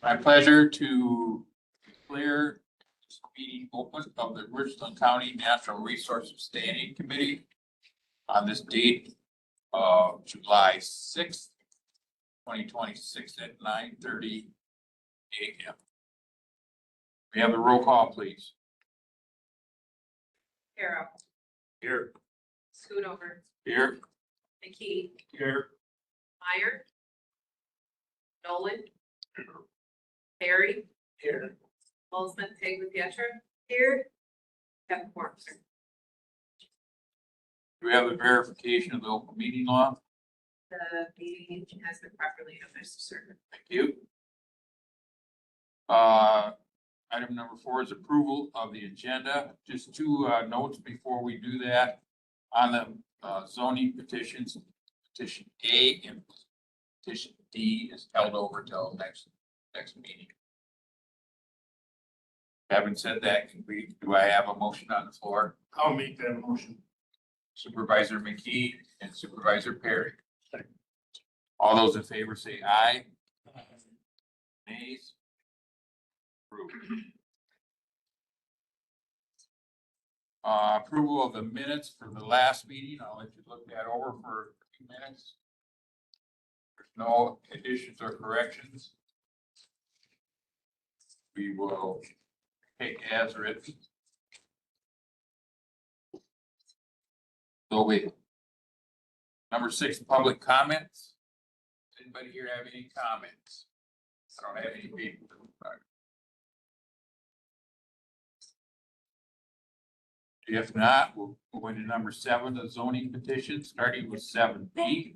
My pleasure to declare this meeting open of the Richland County Natural Resources Standing Committee on this date of July 6th, 2026 at 9:30 a.m. We have a roll call, please. Carol, Here. Schoonover, Here. McKee, Here. Meyer, Nolan, Barry, Here. Holzman, Peg with Pietra, here, Kevin Forster. Do we have a verification of the open meeting law? The meeting has been properly noticed, sir. Thank you. Item number 4 is approval of the agenda. Just two notes before we do that. On the zoning petitions, petition A and petition D is held over till next meeting. Having said that, do I have a motion on the floor? I'll make that motion. Supervisor McKee and Supervisor Perry. All those in favor say aye. Nays? Approved. Approval of the minutes for the last meeting. I'll let you look that over for a few minutes. There's no additions or corrections. We will take as written. So number 6, public comments. Does anybody here have any comments? I don't have any people. If not, we'll go into number 7, the zoning petition, starting with 7B.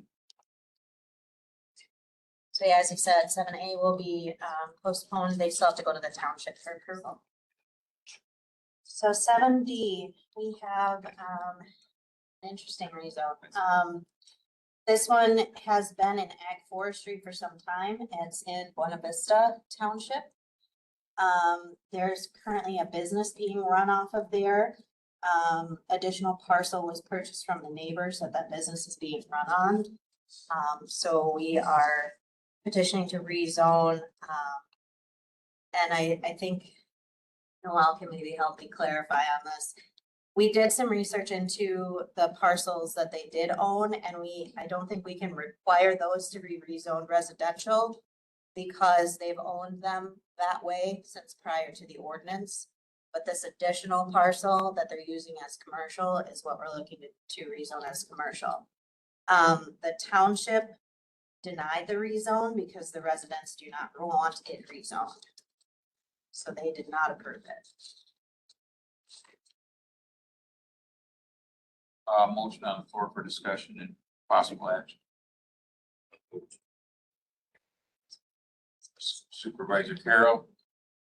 So yeah, as you said, 7A will be postponed. They still have to go to the township for approval. So 7D, we have an interesting rezone. This one has been in ag forestry for some time. It's in Buena Vista Township. There's currently a business being run off of there. Additional parcel was purchased from the neighbors that business is being run on. So we are petitioning to rezone. And I think Noel can maybe help me clarify on this. We did some research into the parcels that they did own, and I don't think we can require those to be rezoned residential because they've owned them that way since prior to the ordinance. But this additional parcel that they're using as commercial is what we're looking to rezone as commercial. The township denied the rezone because the residents do not want it rezoned. So they did not approve it. Motion on the floor for discussion and possible action. Supervisor Carroll,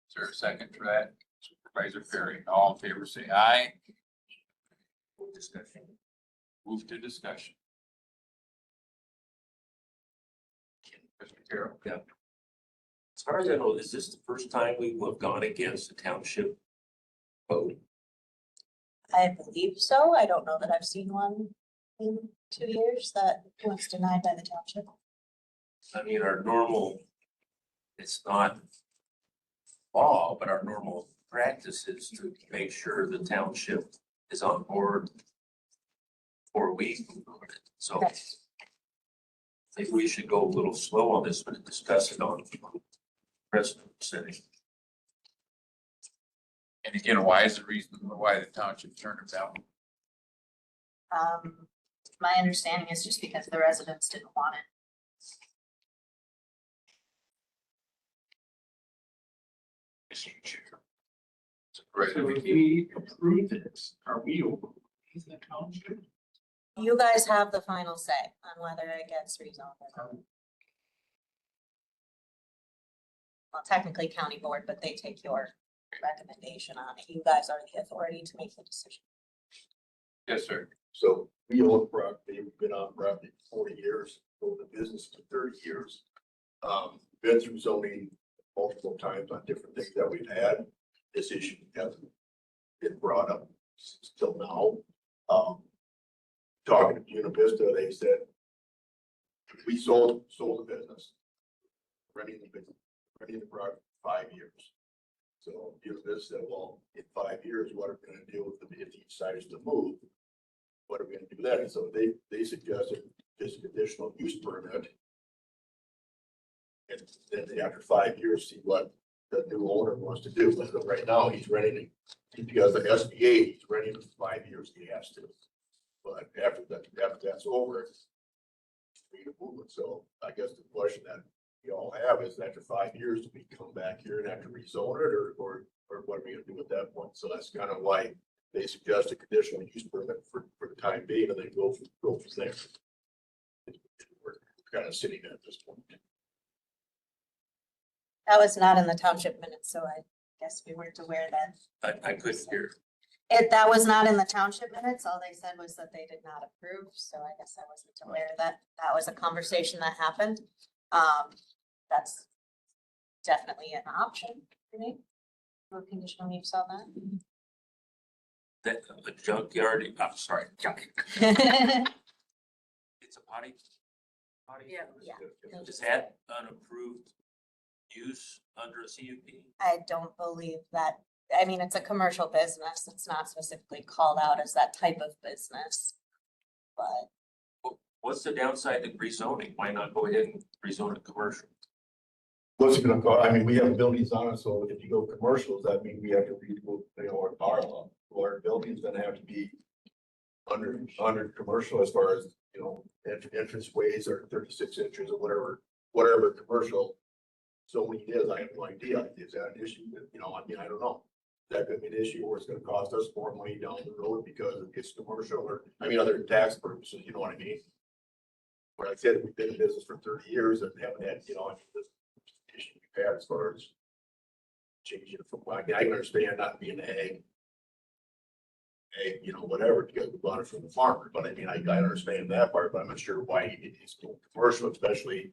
is there a second for that? Supervisor Perry, all in favor say aye. Discussion. Move to discussion. Mr. Carroll. Yeah. As far as I know, is this the first time we have gone against the township vote? I believe so. I don't know that I've seen one in 2 years that was denied by the township. I mean, our normal, it's not law, but our normal practice is to make sure the township is on board before we move on it. So I Okay. think we should go a little slow on this, but discuss it on precedent setting. And again, why is the reason why the township turned it down? My understanding is just because the residents didn't want it. So if we approve this, are we over in the township? You guys have the final say on whether it gets rezoned or not. Well, technically county board, but they take your recommendation on it. You guys are the authority to make the decision. Yes, sir. So we own property, we've been on property for 40 years, owned the business for 30 years. Been through zoning multiple times on different things that we've had. This issue hasn't been brought up still now. talking to Univista, they said, we sold the business. Renting the product for 5 years. So Univista said, well, in 5 years, what are we gonna do if he decides to move? What are we gonna do then? And so they suggested just an additional use permit. And then after 5 years, see what the new owner wants to do. But right now, he's renting, because the SBA, he's renting for 5 years, he has to. But after that's over, it's free to move it. So I guess the question that you all have is, after 5 years, do we come back here and have to rezone it, or what are we gonna do at that point? So that's kind of why they suggest a conditional use permit for the time being, and then go from there. We're kind of sitting at this point. That was not in the township minutes, so I guess we weren't aware that. I couldn't hear. That was not in the township minutes. All they said was that they did not approve, so I guess I wasn't aware that that was a conversation that happened. That's definitely an option for me. Or conditional use on That a junkyard, I'm sorry, junk. that. It's a potty? Potty? Yeah. Yeah. Is that unapproved use under a CUP? I don't believe that, I mean, it's a commercial business. It's not specifically called out as that type of business. But What's the downside to rezoning? Why not go ahead and rezone it commercial? What's it gonna cost? I mean, we have buildings on it, so if you go commercials, that means we have to redo, our bylaw. Well, our building's gonna have to be under commercial as far as, entrance ways are 36 inches or whatever commercial. So when it is, I have no idea. Is that an issue? I don't know. Is that gonna be an issue, or it's gonna cost us more money down the road because it's commercial, or, other than tax purposes, you know what I mean? Where I said, we've been in business for 30 years and haven't had, this issue we've had as far as changing it from, I can understand not being ag, whatever, because we bought it from the farmer, but I understand that part, but I'm not sure why it's going commercial, especially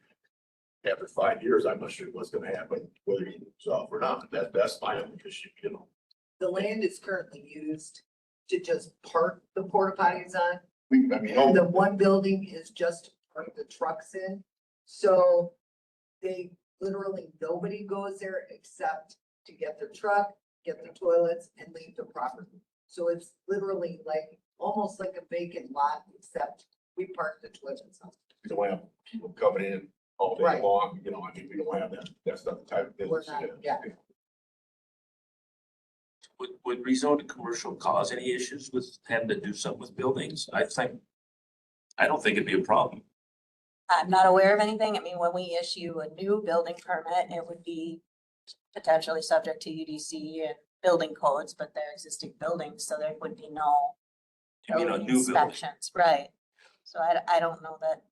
after 5 years. I'm not sure what's gonna happen, whether he moves off or not. That's my own issue, The land is currently used to just park the porta potties on. Oh, And the one building is just to park the trucks in. So they literally, nobody goes there except to get their truck, get the toilets, and leave the property. So it's literally almost like a vacant lot, except we park the toilets on. we don't have people coming in all day Right. long, we don't have that. That's not the type of We're business. not, yeah. Would rezone commercial cause any issues with having to do something with buildings? I don't think it'd be a problem. I'm not aware of anything. I mean, when we issue a new building permit, it would be potentially subject to UDC and building codes, but they're existing buildings, so there would be no You know, building new building. inspections, right? So I don't know that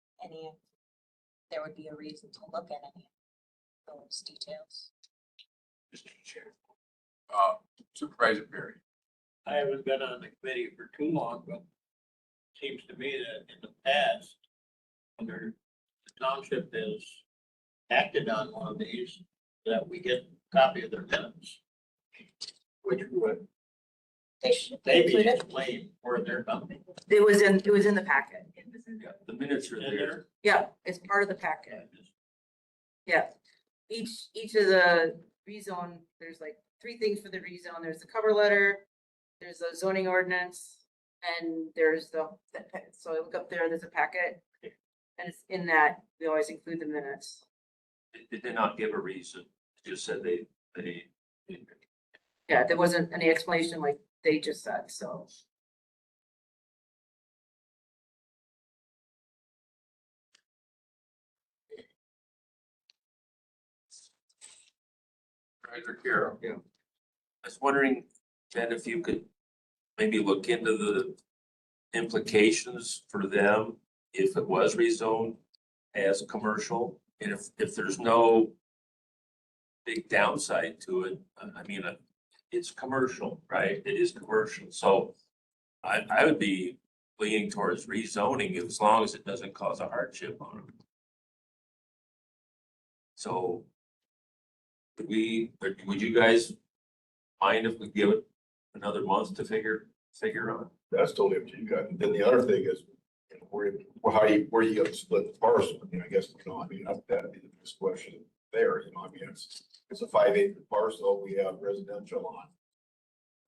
there would be a reason to look at any of those details. Mr. Chair. Supervisor Perry. I haven't been on the committee for too long, but it seems to me that in the past, when the township has acted on one of these, that we get a copy of their minutes. Which would They should maybe include it. explain where they're coming. It was in the packet. Yeah, the minutes are there. Yeah, it's part of the packet. Yeah. Each of the rezone, there's 3 things for the rezone. There's the cover letter, there's the zoning ordinance, and there's so I look up there, there's a packet. And it's in that, we always include the minutes. Did they not give a reason? It just said they. Yeah, there wasn't any explanation like they just said, so. Supervisor Carroll. I was wondering, Jen, if you could maybe look into the implications for them if it was rezoned as commercial, and if there's no big downside to it. It's commercial, right? It is commercial, so I would be leaning towards rezoning as long as it doesn't cause a hardship on them. So would you guys mind if we give it another month to figure on? That's totally up to you guys. Then the other thing is, where you gonna split the parcel? I mean, I guess, I mean, that'd be the biggest question there, I mean, it's a 5 acre parcel, we have residential on.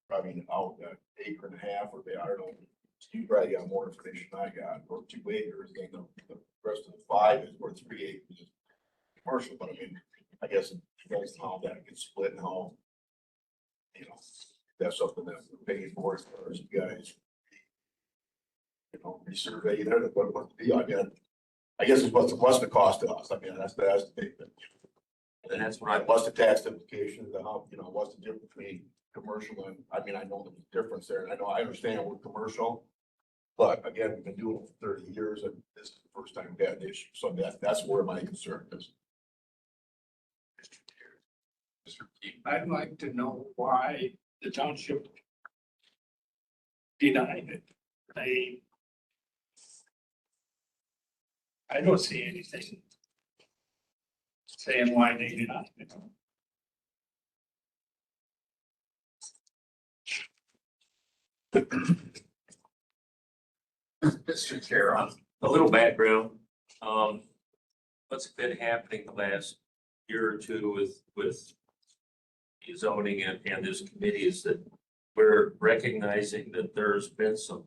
Probably out an acre and a half, or I don't know, you probably got more information than I got, or 2 acres, then the rest of the 5 is where 3 acres is commercial, but I mean, I guess it depends on how that gets split and how, that's something that we're paying for as far as you guys. Resurvey that, what the, I mean, I guess it's what's the cost to us, I mean, that's the big thing. And that's what I, What's the tax implications, the how, what's the difference between commercial and, I mean, I know there's a difference there, and I understand we're commercial. But again, we've been doing it for 30 years, and this is the first time we've had an issue, so that's where my concern is. Mr. Key. I'd like to know why the township denied it. I don't see anything saying why they denied it. Mr. Chair, a little background. What's been happening the last year or two with zoning and this committee is that we're recognizing that there's been some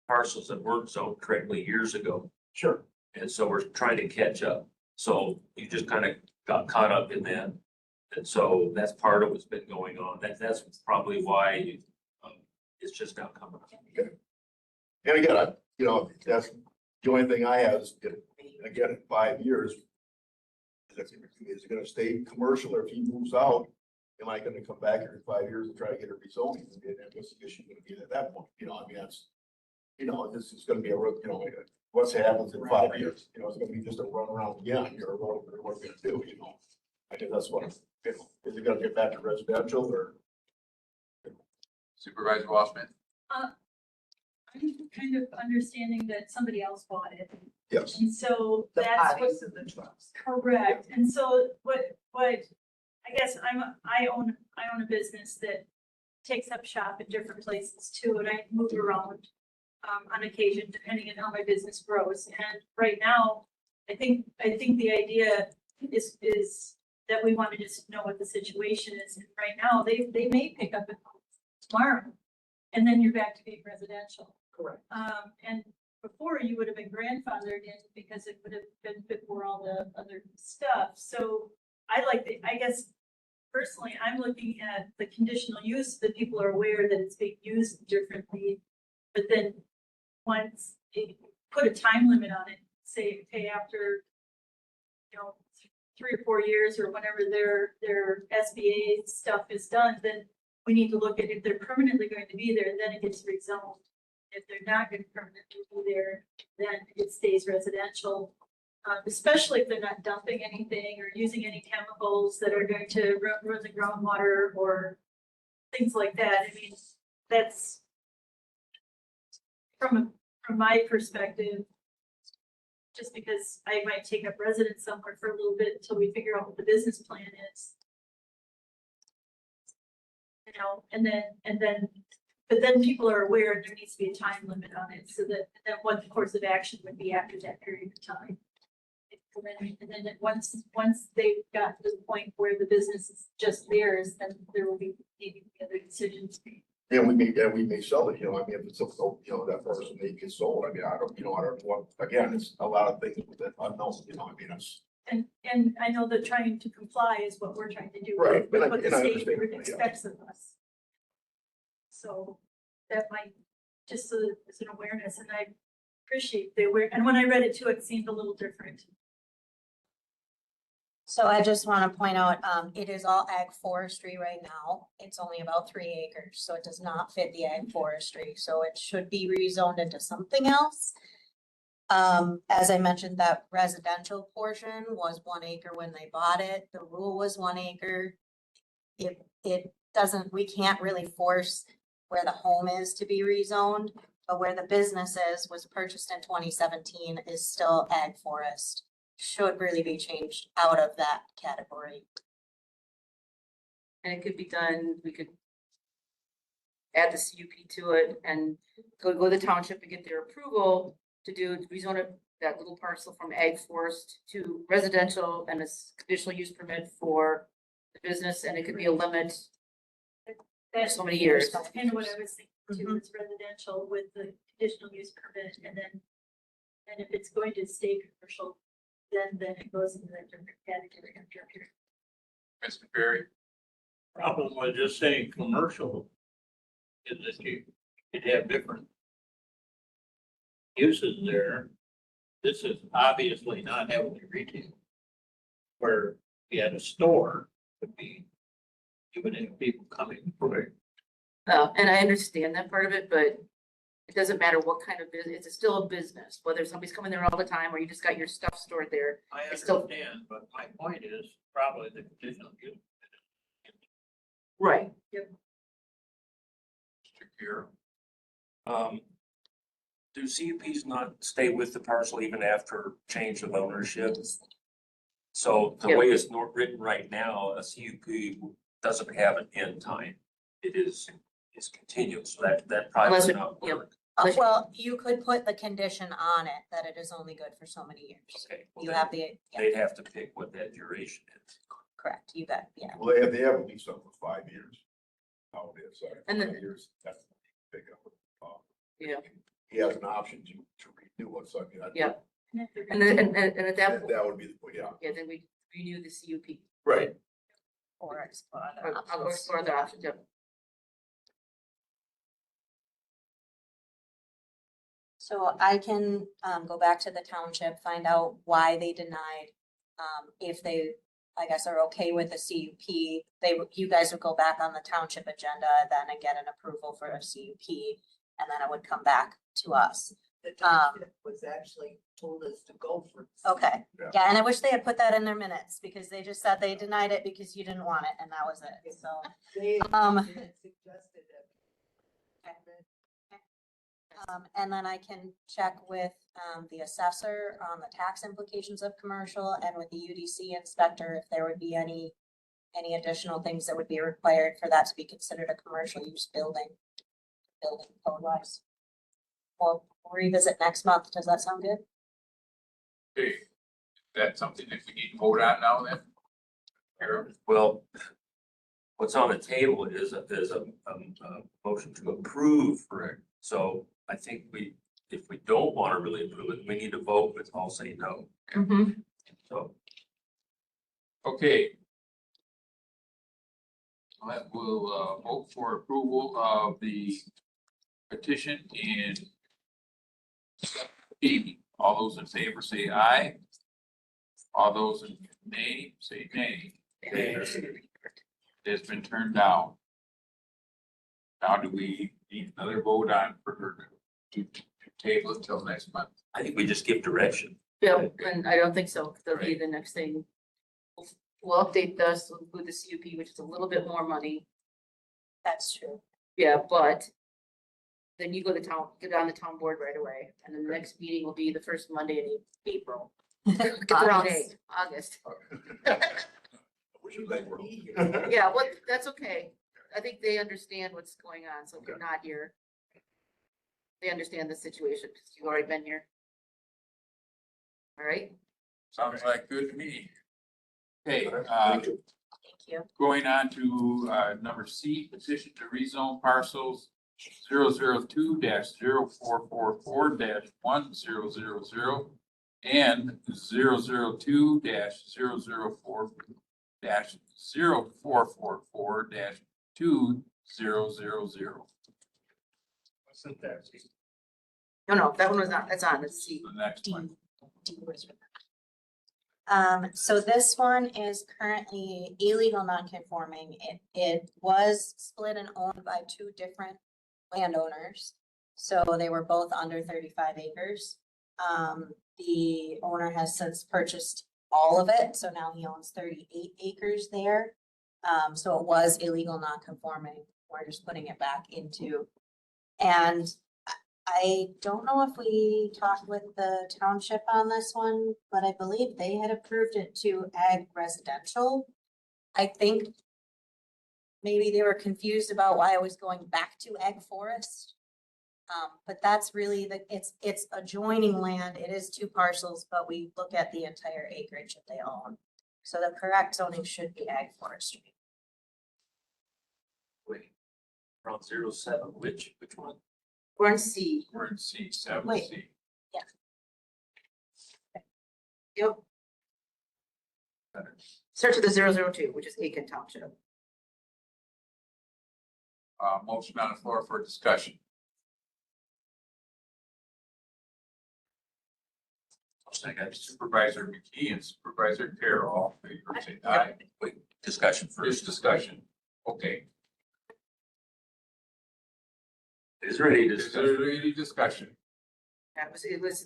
parcels that weren't zoned correctly years ago. Sure. And so we're trying to catch up. So you just kind of got caught up in that. And so that's part of what's been going on. That's probably why it's just now coming up. And again, that's the only thing I have is, again, in 5 years. Is it gonna stay commercial, or if he moves out, am I gonna come back here in 5 years and try to get a rezoning? And what's the issue gonna be at that point? I mean, that's, this is gonna be a real, what's happens in 5 years, it's gonna be just a run around again, or what we're gonna do, I think that's what, is it gonna get back to residential or? Supervisor Wiseman. I'm kind of understanding that somebody else bought it. Yes. And so The that's what, bodies of the trucks. correct. And so what, I guess I own a business that takes up shop in different places too, and I move around on occasion, depending on how my business grows. And right now, I think the idea is that we want to just know what the situation is. And right now, they may pick up tomorrow, and then you're back to being residential. Correct. And before you would have been grandfathered in because it would have been before all the other stuff. So I guess personally, I'm looking at the conditional use that people are aware that it's being used differently. But then once they put a time limit on it, say, okay, after, 3 or 4 years or whenever their SBA stuff is done, then we need to look at if they're permanently going to be there, then it gets rezoned. If they're not going to permanently be there, then it stays residential. Especially if they're not dumping anything or using any chemicals that are going to ruin the groundwater or things like that. I mean, that's from my perspective, just because I might take up residence somewhere for a little bit until we figure out what the business plan is. But then people are aware there needs to be a time limit on it, so that what the course of action would be after that period of time. And then once they've got to the point where the business is just theirs, then there will be maybe other decisions made. Yeah, we may sell it, I mean, if it's, that person may get sold, I mean, I don't want, again, it's a lot of things that unknown, I mean, it's. And I know that trying to comply is what we're trying to do. Right, With and what the I state understand, yeah. expects of us. So that might, just so that it's an awareness, and I appreciate the awareness. And when I read it too, it seemed a little different. So I just want to point out, it is all ag forestry right now. It's only about 3 acres, so it does not fit the ag forestry. So it should be rezoned into something else. As I mentioned, that residential portion was 1 acre when they bought it. The rule was 1 acre. It doesn't, we can't really force where the home is to be rezoned, but where the business was purchased in 2017 is still ag forest. Should really be changed out of that category. And it could be done, we could add the CUP to it and go to the township and get their approval to rezone it, that little parcel from ag forest to residential and a conditional use permit for the business, and it could be a limit for That's so many years. kind of what I was thinking too, is residential with the conditional use permit, and if it's going to stay commercial, then it goes into that different category after a period. Mr. Perry? Problem with just saying commercial is that you could have different uses there. This is obviously not heavily retail. Where you had a store, would be, you would have people coming. Right. And I understand that part of it, but it doesn't matter what kind of business, it's still a business, whether somebody's coming there all the time or you just got your stuff stored there. I It's still- understand, but my point is probably the conditional use. Right. Mr. Kira? Do CUPs not stay with the parcel even after change of ownership? So the way it's written right now, a CUP doesn't have an end time. It is continuous, so that probably Unless would it- not yeah. work. Well, you could put the condition on it that it is only good for so many years. Okay. well, You then have the, yeah, They'd have to pick what that duration is. correct, you bet, yeah. Well, they have at least up for 5 years. Oh, it is, sorry. And then- 5 years, that's big up. Yeah. He has an option to renew it, so I mean, I. Yeah. And if they're And gonna- then, and at that point, That would be, yeah, yeah, then we renew the CUP. right. Or explore other Or I'll go options. explore other options, yeah. So I can go back to the township, find out why they denied. If they, I guess, are okay with the CUP, you guys would go back on the township agenda then and get an approval for a CUP. And then it would come back to us. The township was actually told us to go for. Okay, Yeah. yeah, and I wish they had put that in their minutes because they just said they denied it because you didn't want it and that was it, so. They Um, had suggested it. And then I can check with, the assessor on the tax implications of commercial and with the UDC inspector if there would be any additional things that would be required for that to be considered a commercial use building code wise. We'll revisit next month. Does that sound good? Okay, that's something that we need to vote on now then? Kira? Well, what's on the table is a motion to approve. Correct. So I think if we don't want to really approve it, we need to vote, but I'll say no. Mm-hmm. So Okay. We'll vote for approval of the petition and B. All those in favor say aye. All those in nay, say nay. It's been turned down. Now do we need another vote on for to table it till next month? I think we just give direction. Yeah, and I don't think so. That'll be the next thing. We'll update this with the CUP, which is a little bit more money. That's true. Yeah, but then you get on the town board right away. And then the next meeting will be the first Monday in April. Get the wrong date, August. Which is like, Yeah, well, that's okay. I think they understand what's going on. So if you're not here, they understand the situation because you've already been here. All right, Sounds like good to me. Okay, Thank you. going on to number C, petition to rezone parcels 002-0444-1000 and 002-0444-2000. Wasn't that? no, that one was not, that's on, it's C. The next one. So this one is currently illegal non-conforming. It was split and owned by two different landowners. So they were both under 35 acres. The owner has since purchased all of it, so now he owns 38 acres there. So it was illegal non-conforming. We're just putting it back into. And I don't know if we talked with the township on this one, but I believe they had approved it to ag residential. I think maybe they were confused about why I was going back to ag forest. But that's really it's adjoining land. It is 2 parcels, but we look at the entire acreage that they own. So the correct zoning should be ag forestry. Wait, we're on 07, which one? We're in C. We're in C, seven Wait. C. Yep. Search of the 002, which is Aiken Township. Motion on the floor for discussion. Second. Supervisor McKee and Supervisor Carroll, all in favor, say aye. Wait, discussion First first. discussion. Okay, Is ready to is discuss. there any discussion?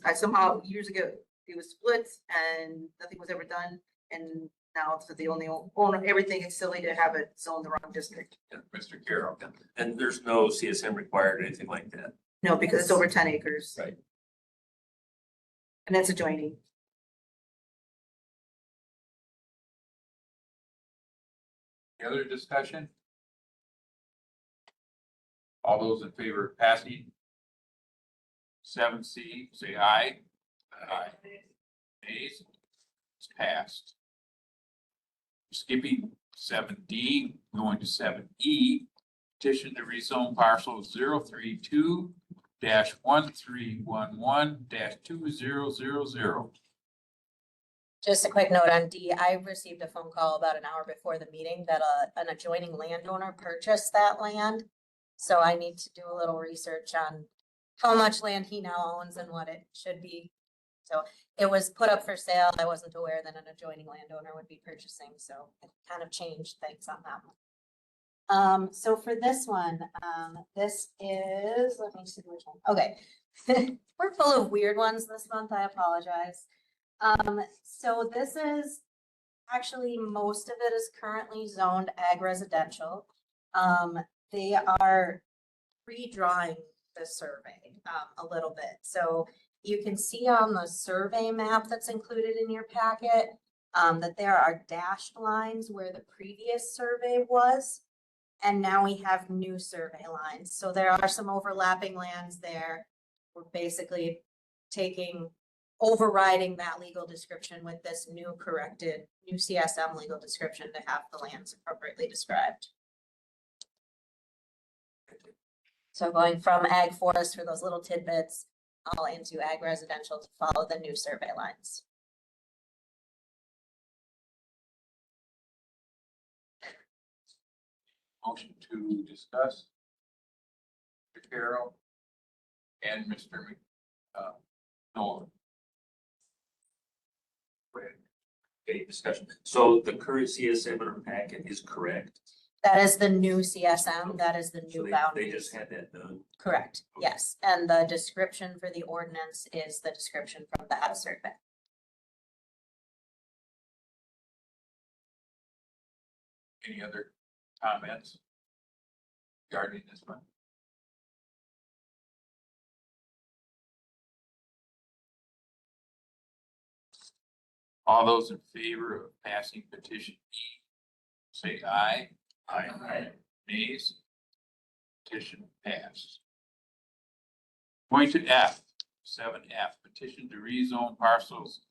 I somehow, years ago, it was split and nothing was ever done. And now it's the only own everything. It's silly to have it zoned the wrong district. Mr. Carroll. And there's no CSM required or anything like that. No, because it's over 10 acres. Right. And that's adjoining. Any other discussion? All those in favor of passing 7C, say aye. Aye. Nays? It's passed. Skipping 7D, going to 7E, petition to rezone parcel 032-1311-2000. Just a quick note on D, I received a phone call about an hour before the meeting that an adjoining landowner purchased that land. So I need to do a little research on how much land he now owns and what it should be. So it was put up for sale. I wasn't aware that an adjoining landowner would be purchasing, so it kind of changed things on that one. So for this one, this is, let me see which one. Okay. We're full of weird ones this month. I apologize. So this is actually, most of it is currently zoned ag residential. They are redrawing the survey, a little bit. So you can see on the survey map that's included in your packet, that there are dashed lines where the previous survey was. And now we have new survey lines. So there are some overlapping lands there. We're basically overriding that legal description with this new CSM legal description to have the lands appropriately described. So going from ag forest for those little tidbits, all into ag residential to follow the new survey lines. Motion to discuss. Mr. Carroll and Mr. Nolan. Okay, discussion. So the current CSM in our packet is correct. That is the new CSM, that is the So new they boundaries. just had that done. Correct, yes. And the description for the ordinance is the description from that survey. Any other comments regarding this one? All those in favor of passing petition E, say aye. Aye. Nays? Petition passed. Going to F, 7F, petition to rezone parcels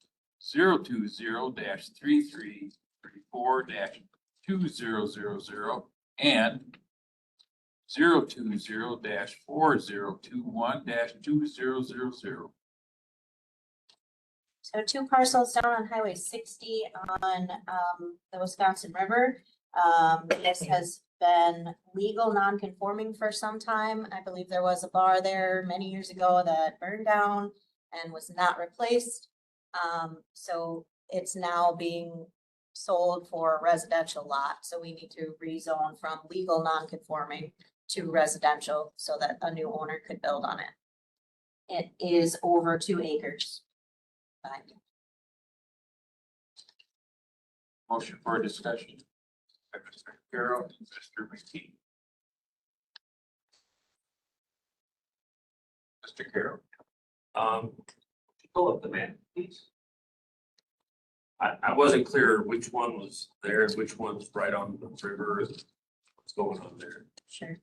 020-3334-2000 and 020-4021-2000. So 2 parcels down on Highway 60 on the Wisconsin River. This has been legal non-conforming for some time. I believe there was a bar there many years ago that burned down and was not replaced. So it's now being sold for a residential lot. So we need to rezone from legal non-conforming to residential so that a new owner could build on it. It is over 2 acres. Motion for discussion. By Mr. Carroll and Mr. McKee. Mr. Carroll. Pull up the map, please. I wasn't clear which one was there and which one's right on the river. what's going on there. Sure.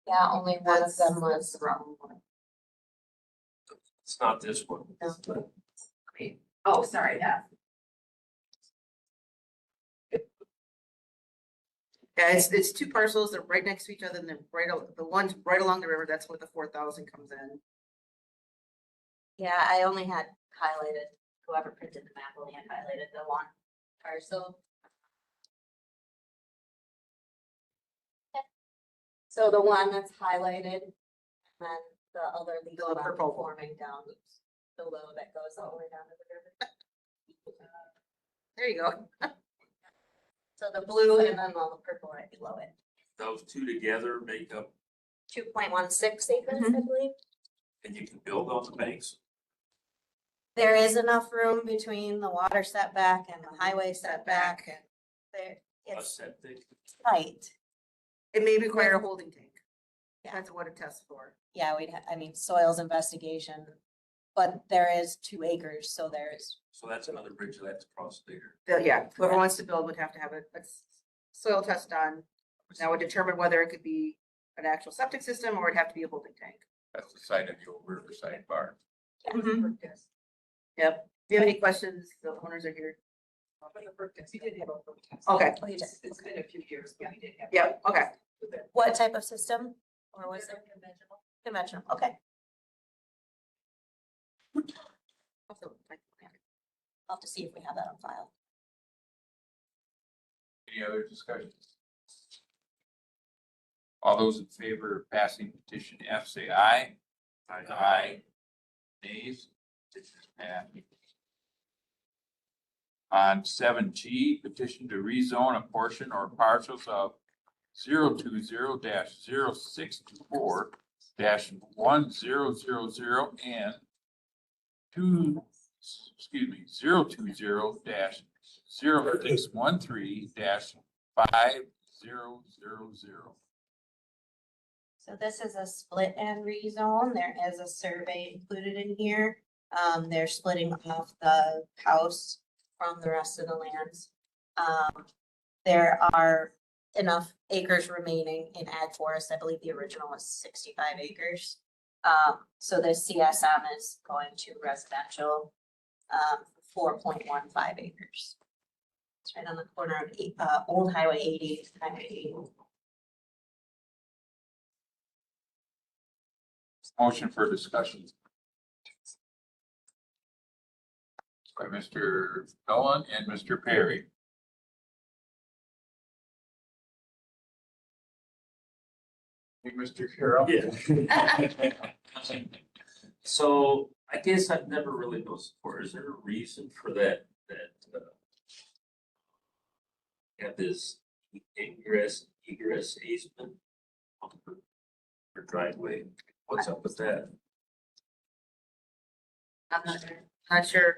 Yeah, only one of them was wrong one. It's not this one. No. Oh, sorry, yeah. Yeah, it's two parcels, they're right next to each other, and they're the ones right along the river, that's where the 4,000 comes in. Yeah, I only had highlighted, whoever printed the map only had highlighted the one parcel. Okay. So the one that's highlighted, and then the other legal The purple. non-conforming down below that goes all the way down to the river. There you go. So the blue and then all the purple right below it. Those two together make up, 2.16 acres, I believe. and you can build on the banks. There is enough room between the water setback and the highway setback and there, A it's septic. tight. It may require a holding tank. Yeah. That's what it tests for. Yeah, I mean, soils investigation, but there is 2 acres, so there's, So that's another bridge that's crossed there. Yeah, whoever wants to build would have to have a soil test done. That would determine whether it could be an actual septic system or it'd have to be a holding tank. That's the site of the old Riverside Bar. Mhm. Yep. If you have any questions, the owners are here. We did have a protest. Okay. oh, you did. It's been a few years, but we did have. Yep, okay. What type of system? Or was it conventional? Okay, I'll have to see if we have that on file. Any other discussions? All those in favor of passing petition F, say aye. Aye. Nays? Petition is passed. On 7G, petition to rezone a portion or parcels of 020-0624-1000 and 020-0613-5000. So this is a split and rezone. There is a survey included in here. They're splitting off the house from the rest of the lands. There are enough acres remaining in ag forest. I believe the original was 65 acres. So the CSM is going to residential, 4.15 acres. It's right on the corner of Old Highway 80 and Highway 80. Motion for discussion. By Mr. Nolan and Mr. Perry. Hey, Mr. Carroll. So I guess I've never really noticed before, is there a reason for that, have this egress easement on the driveway? What's up with that? I'm not sure.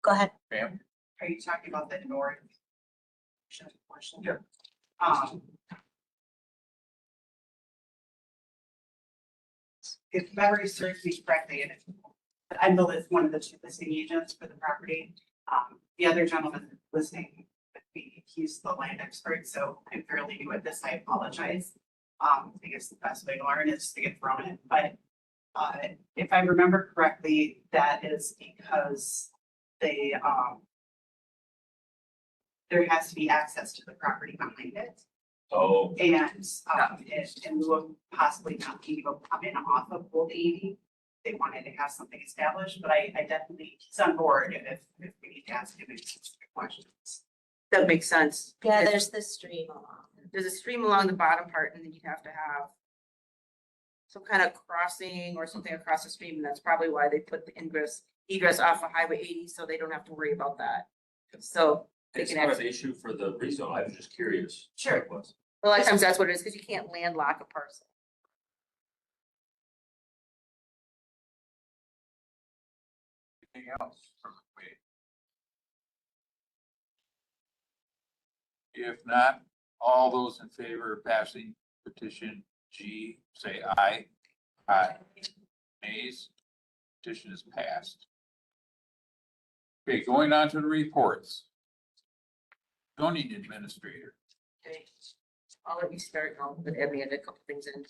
Go ahead. Pam? Are you talking about the north? Portion? Yeah. If memory serves me correctly, and I know that's one of the 2 listing agents for the property. The other gentleman listing, he's the land expert, so I'm fairly new at this. I apologize. I guess the best way to learn is to get thrown in, but if I remember correctly, that is because they, there has to be access to the property behind it. Oh, And in lieu of possibly not being able to come in off of Old 80, they wanted to have something established, but I definitely, he's on board if we need to ask him any specific questions. That makes sense. Yeah, there's this stream along. There's a stream along the bottom part and then you'd have to have some kind of crossing or something across the stream. And that's probably why they put the egress off of Highway 80, so they don't have to worry about that. So they it's can not actually, an issue for the rezone, I was just curious. Sure. It was. a lot of times that's what it is, because you can't landlock a parcel. Anything else from the committee? If not, all those in favor of passing petition G, say aye. Aye. Nays? Petition is passed. Okay, going on to the reports. Zoning administrator. Okay. I'll let you start now, but add me in a couple things in.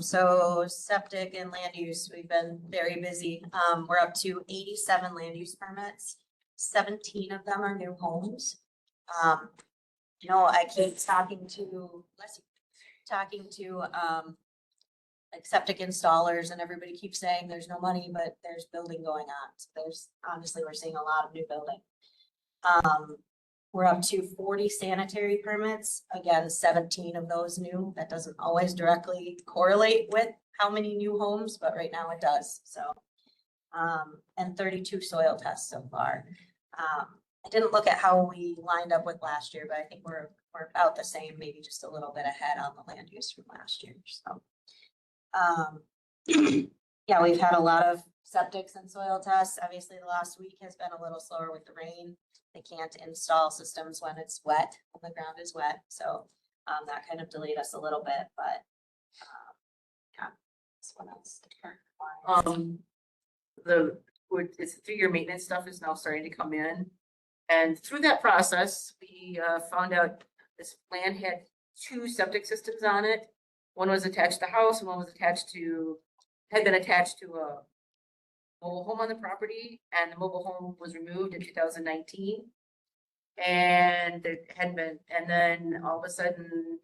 So septic and land use, we've been very busy. We're up to 87 land use permits. 17 of them are new homes. I keep talking to, like septic installers, and everybody keeps saying there's no money, but there's building going on. So honestly, we're seeing a lot of new building. We're up to 40 sanitary permits. Again, 17 of those new. That doesn't always directly correlate with how many new homes, but right now it does. So, and 32 soil tests so far. I didn't look at how we lined up with last year, but I think we're about the same, maybe just a little bit ahead on the land use from last year. So, yeah, we've had a lot of septics and soil tests. Obviously, the last week has been a little slower with the rain. They can't install systems when it's wet, when the ground is wet. So that kind of delayed us a little bit, but yeah. What else? It's 3-year maintenance stuff is now starting to come in. And through that process, we found out this land had 2 septic systems on it. One was attached to the house and one was had been attached to a mobile home on the property, and the mobile home was removed in 2019. And it hadn't been, and then all of a sudden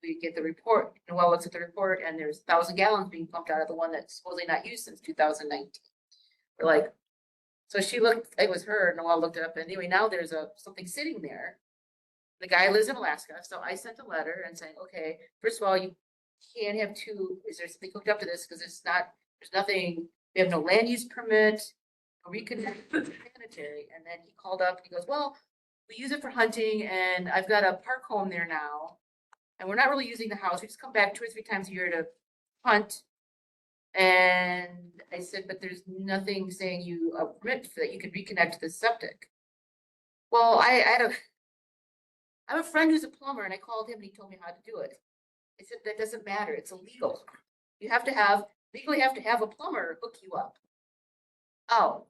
we get the report, and well, looks at the report, and there's 1,000 gallons being pumped out of the one that's supposedly not used since 2019. We're like, so she looked, it was her, and Noelle looked it up, and anyway, now there's something sitting there. The guy lives in Alaska, so I sent a letter and saying, okay, first of all, you can't have 2, is there something hooked up to this? Because there's nothing, we have no land use permit, no reconnect sanitary. And then he called up and he goes, well, we use it for hunting, and I've got a park home there now. And we're not really using the house. We just come back 2 or 3 times a year to hunt. And I said, but there's nothing saying you a permit for that. You could reconnect to the septic. Well, I have a friend who's a plumber, and I called him and he told me how to do it. I said, that doesn't matter. It's illegal. You legally have to have a plumber hook you up. Oh,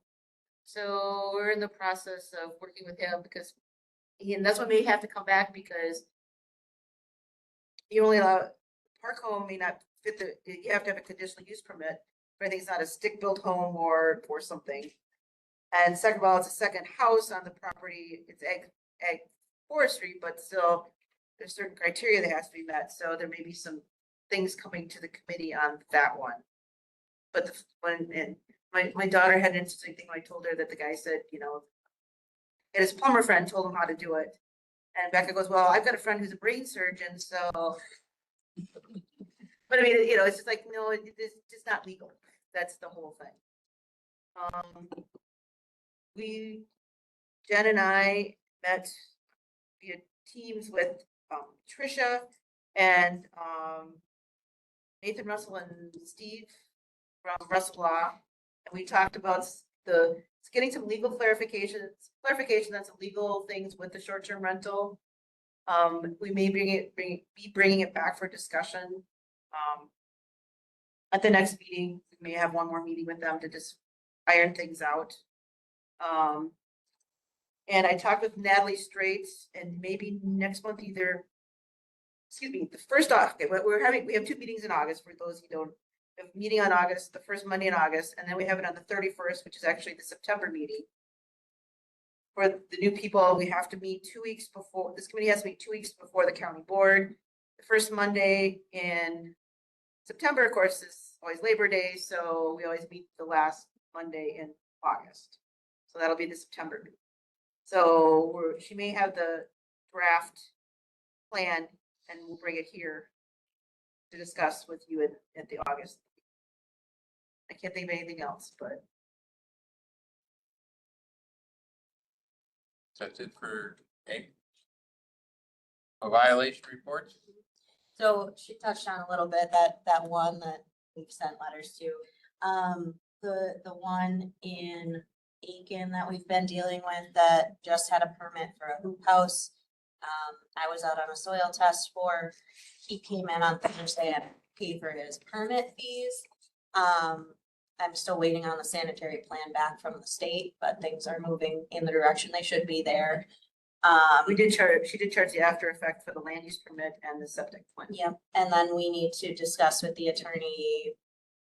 so we're in the process of working with him because and that's when we have to come back, because you only allow park home may not fit you have to have a conditional use permit, but I think it's not a stick-built home or something. And second of all, it's a second house on the property. It's ag forestry, but still there's certain criteria that has to be met. So there may be some things coming to the committee on that one. But my daughter had an interesting thing when I told her that the guy said, and his plumber friend told him how to do it. And Becca goes, well, I've got a friend who's a brain surgeon, so. But I mean, it's just like, no, it's just not legal. That's the whole thing. Jen and I met via Teams with Tricia and Nathan Russell and Steve from Russell Law. And we talked about getting some legal clarification on some legal things with the short-term rental. We may be bringing it back for discussion. At the next meeting, we may have one more meeting with them to just iron things out. And I talked with Natalie Straits, and maybe next month the first off, okay, we have 2 meetings in August for those who don't. We have a meeting on August, the first Monday in August, and then we have it on the 31st, which is actually the September meeting. For the new people, we have to meet 2 weeks before, this committee has to meet 2 weeks before the county board. The first Monday in September, of course, is always Labor Day, so we always meet the last Monday in August. So that'll be the September meeting. So she may have the draft plan, and we'll bring it here to discuss with you at the August. I can't think of anything else, but. That's it for a violation report. So she touched on a little bit that one that we've sent letters to. The one in Aiken that we've been dealing with that just had a permit for a hoop house. I was out on a soil test for. He came in on Thursday and paid for his permit fees. I'm still waiting on the sanitary plan back from the state, but things are moving in the direction they should be there. We did charge, she did charge the after effect for the land use permit and the septic plan. Yep, and then we need to discuss with the attorney,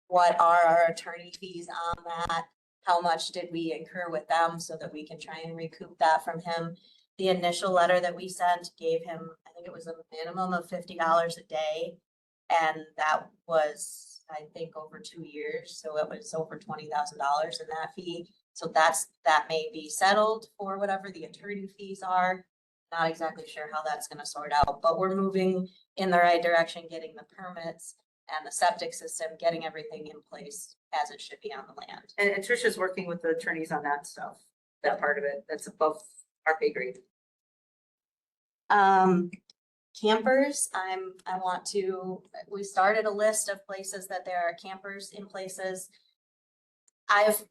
what are our attorney fees on that? How much did we incur with them so that we can try and recoup that from him? The initial letter that we sent gave him, I think it was a minimum of $50 a day. And that was, I think, over 2 years, so it was over $20,000 in that fee. So that may be settled for whatever the attorney fees are. Not exactly sure how that's gonna sort out, but we're moving in the right direction, getting the permits and the septic system, getting everything in place as it should be on the land. And Tricia's working with the attorneys on that stuff, that part of it, that's above our pay grade. Campers, we started a list of places that there are campers in places. I've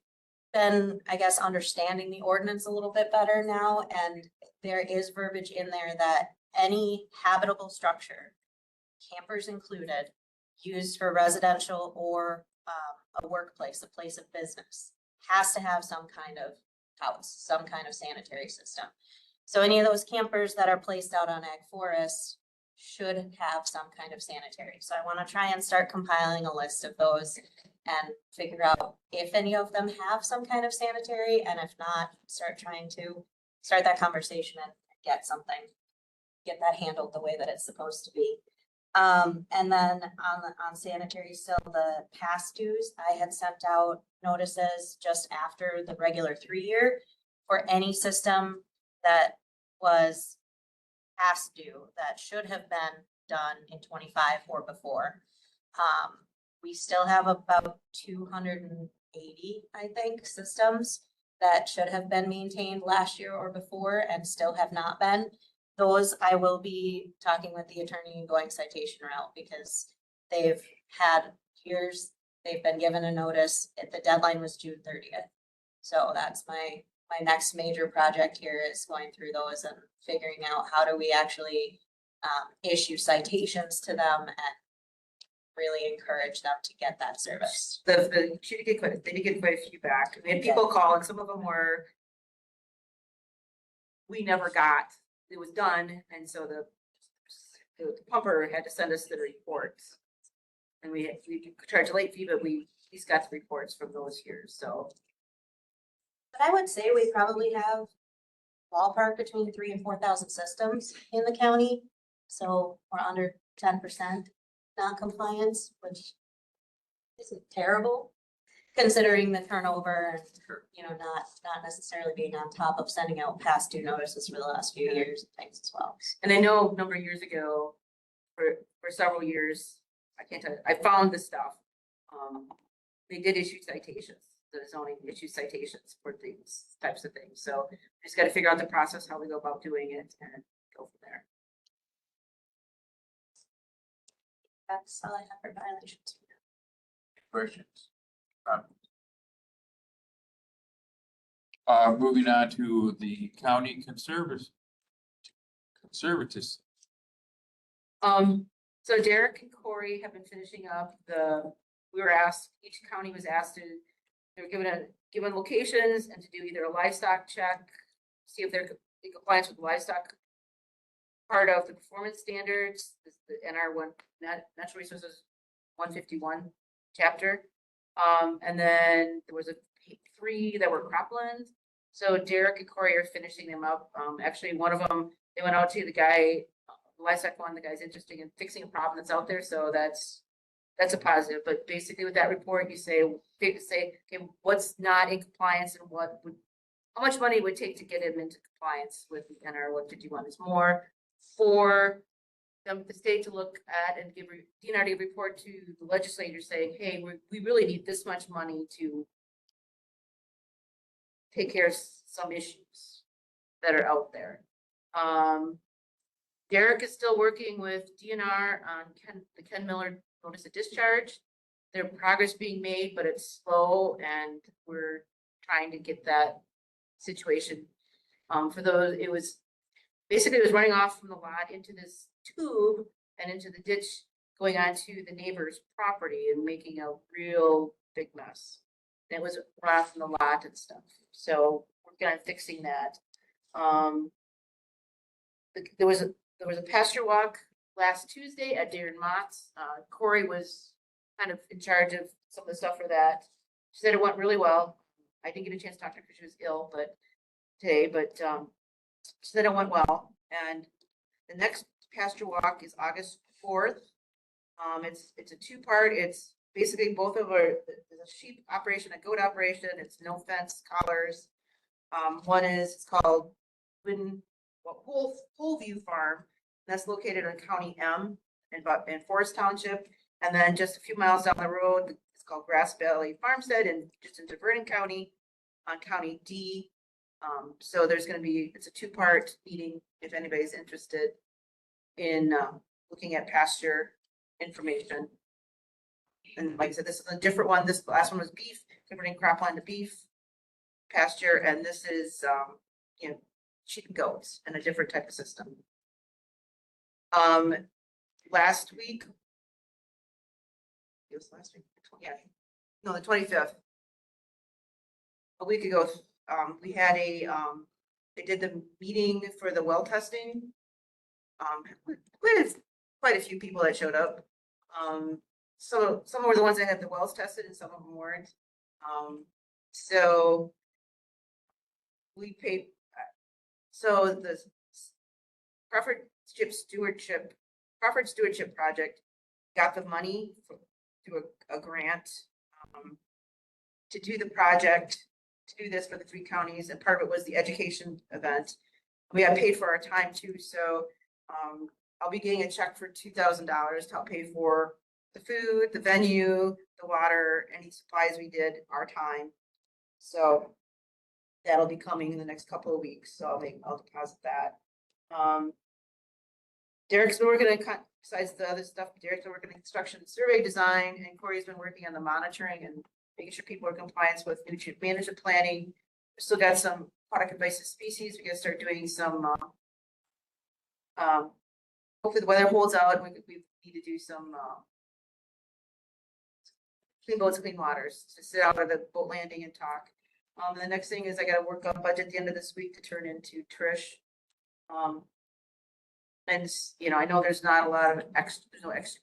been, I guess, understanding the ordinance a little bit better now, and there is verbiage in there that any habitable structure, campers included, used for residential or a workplace, a place of business, has to have some kind of house, some kind of sanitary system. So any of those campers that are placed out on ag forest should have some kind of sanitary. So I want to try and start compiling a list of those and figure out if any of them have some kind of sanitary, and if not, start trying to start that conversation and get that handled the way that it's supposed to be. And then on sanitary, still the past dues, I had sent out notices just after the regular 3-year for any system that was past due that should have been done in 25 or before. We still have about 280, I think, systems that should have been maintained last year or before and still have not been. Those I will be talking with the attorney and going citation route, because they've had years, they've been given a notice. The deadline was June 30th. So that's my next major project here, is going through those and figuring out how do we actually issue citations to them and really encourage them to get that service. They did get quite a few back. We had people call, and some of them were, we never got, it was done, and so the pumper had to send us the reports. And we charged a late fee, but we at least got the reports from those years, so. But I would say we probably have ballpark between 3,000 and 4,000 systems in the county. So we're under 10% non-compliance, which isn't terrible considering the turnover and, not necessarily being on top of sending out past due notices for the last few years and things as well. And I know a number of years ago, for several years, I can't tell you, I found this stuff. They did issue citations, the zoning issued citations for these types of things. So we just got to figure out the process, how we go about doing it, and go from there. That's all I have for violations. Questions? Moving on to the county conservatist. So Derek and Corey have been finishing up each county was asked they were given locations and to do either a livestock check, see if they're in compliance with livestock part of the performance standards, the NR1, Natural Resources 151 chapter. And then there was 3 that were cropland. So Derek and Corey are finishing them up. Actually, one of them, they went out to the guy, the livestock one, the guy's interested in fixing a problem that's out there. So that's a positive. But basically with that report, you say, okay, what's not in compliance and how much money it would take to get him into compliance with the NR 151 is more for the state to look at and give DNR to report to the legislators saying, hey, we really need this much money to take care of some issues that are out there. Derek is still working with DNR on the Ken Miller notice of discharge. There's progress being made, but it's slow, and we're trying to get that situation. For those, it was running off from the lot into this tube and into the ditch going onto the neighbor's property and making a real big mess. and it was rot from the lot and stuff. So working on fixing that. There was a pasture walk last Tuesday at Darren Mott's. Corey was kind of in charge of some of the stuff for that. She said it went really well. I didn't get a chance to talk to her because she was ill, but today, she said it went well. And the next pasture walk is August 4th. It's a two-part. It's basically both of our, there's a sheep operation, a goat operation. It's no fence collars. One is, it's called Whole View Farm. That's located in County M in Forest Township. And then just a few miles down the road, it's called Grass Valley Farmstead and just in Vernon County on County D. So there's going to be, it's a two-part meeting if anybody's interested in looking at pasture information. And like I said, this is a different one. This last one was beef, converting cropland to beef pasture, and this is sheep and goats and a different type of system. Last week, it was last week, yeah, no, the 25th. A week ago, we had they did the meeting for the well testing. With quite a few people that showed up. So some were the ones that had the wells tested and some of them weren't. So we paid, so the Crawford Stewardship Project got the money through a grant to do the project, to do this for the 3 counties, and part of it was the education event. We got paid for our time too, so I'll be getting a check for $2,000 to help pay for the food, the venue, the water, any supplies we did, our time. So that'll be coming in the next couple of weeks. So I'll deposit that. Derek's been working on, besides the other stuff, Derek's been working on construction survey design, and Corey's been working on the monitoring and making sure people are in compliance with nutrient management planning. We still got some product invasive species. We gotta start doing some, hopefully the weather holds out. We need to do some, clean boats, clean waters, to sit out at the boat landing and talk. The next thing is I gotta work on budget at the end of this week to turn into Trish. And I know there's not a lot of